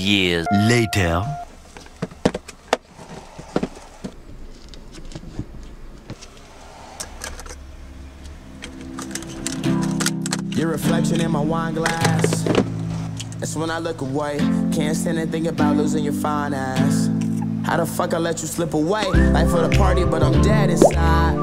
years later. Your reflection in my wine glass. That's when I look away. Can't stand and think about losing your fine ass. How the fuck I let you slip away? Life for the party, but I'm dead inside.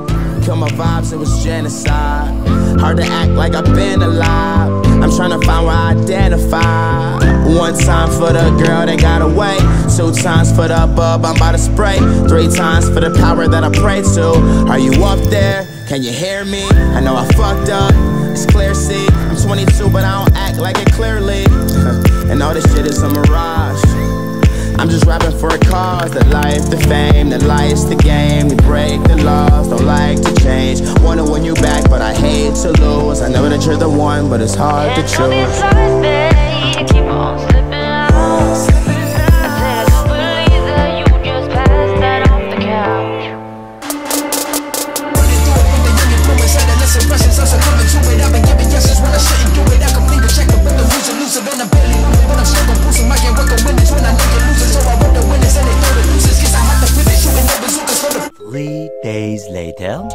Kill my vibes, it was genocide. Hard to act like I've been alive. I'm trying to find where I identify. One time for the girl that got away. 2 times for the bub I'm about to spray. 3 times for the power that I pray to. Are you up there? Can you hear me? I know I fucked up. It's clear, see, I'm 22, but I don't act like it clearly. And all this shit is a mirage. I'm just rapping for a cause. The life, the fame, the life's the game. We break the laws, don't like to change. Wanna win you back, but I hate to lose. I know that you're the one, but it's hard to choose. Keep on slipping out. I said I don't believe that you just passed that off the couch. Impressions also coming to it. I've been giving yeses when I shouldn't do it. I complete the check, but with the loser, and I'm barely moving. When I'm stuck on boosting, I can't work on winners when I know you're losing. So I work the winners and they throw the losers. Guess I have to pivot, shooting the bazookas for the 3 days later.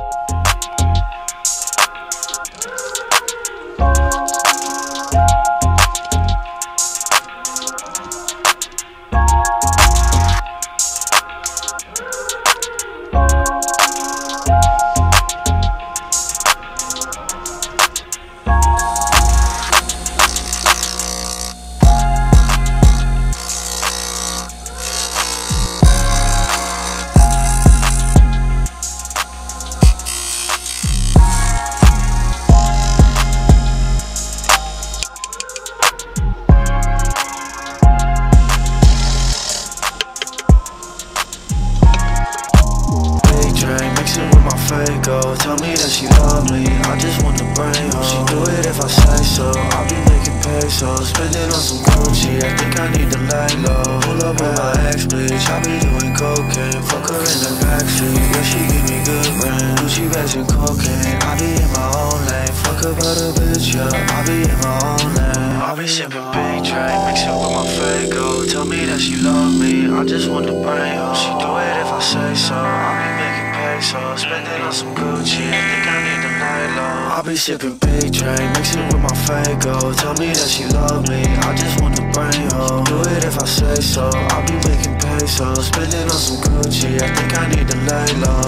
Tell me that she love me, I just want to bring her. She do it if I say so, I'll be making pesos. Spending on some Gucci, I think I need to lay low. Pull up with my ex-bitch, I be doing cocaine. Fuck her in the backseat, yeah she give me good brain. Gucci bags and cocaine, I be in my own lane. Fuck her but a bitch, yeah, I be in my own lane. I be sipping big drink, mixing with my Fago. Tell me that she love me, I just want to bring her. She do it if I say so, I'll be making pesos. Spending on some Gucci, I think I need to lay low. I'll be sipping big drink, mixing with my Fago. Tell me that she love me, I just want to bring her. Do it if I say so, I'll be making pesos. Spending on some Gucci, I think I need to lay low.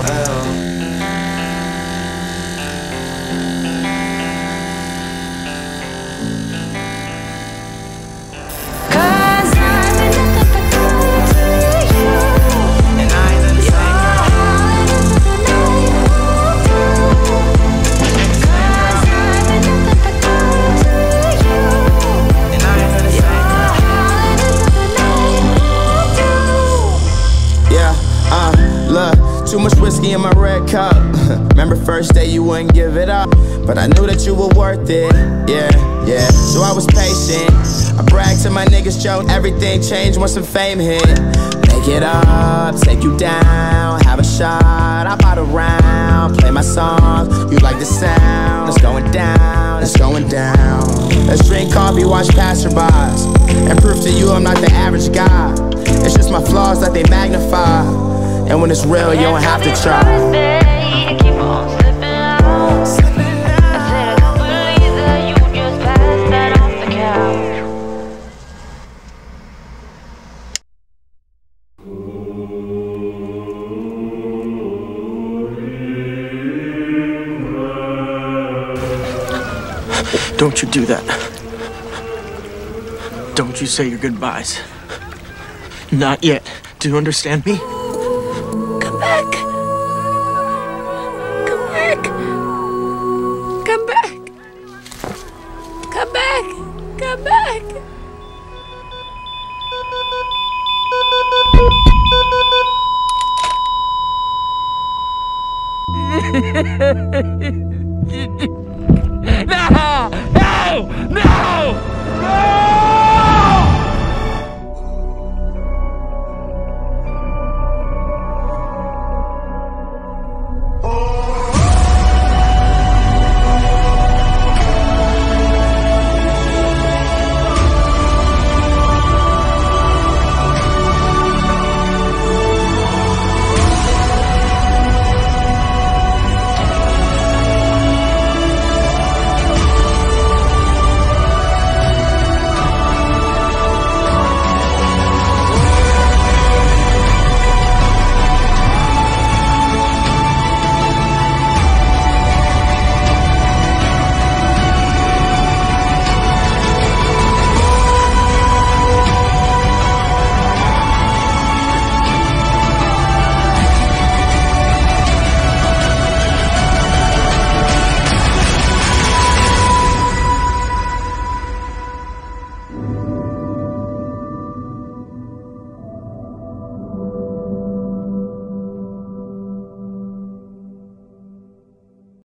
Too much whiskey in my red cup. Remember first day you wouldn't give it up, but I knew that you were worth it. Yeah, so I was patient. I bragged to my niggas, Joe, everything changed once the fame hit. Make it up, take you down, have a shot, I bought a round, play my songs, you like the sound. It's going down, it's going down. Let's drink coffee, watch passerbys, and prove to you I'm not the average guy. It's just my flaws that they magnify. And when it's real, you don't have to try. Keep on slipping out. I said I don't believe that you just passed that off the couch. Don't you do that. Don't you say your goodbyes. Not yet. Do you understand me? Come back. Come back. Come back. Come back. Come back.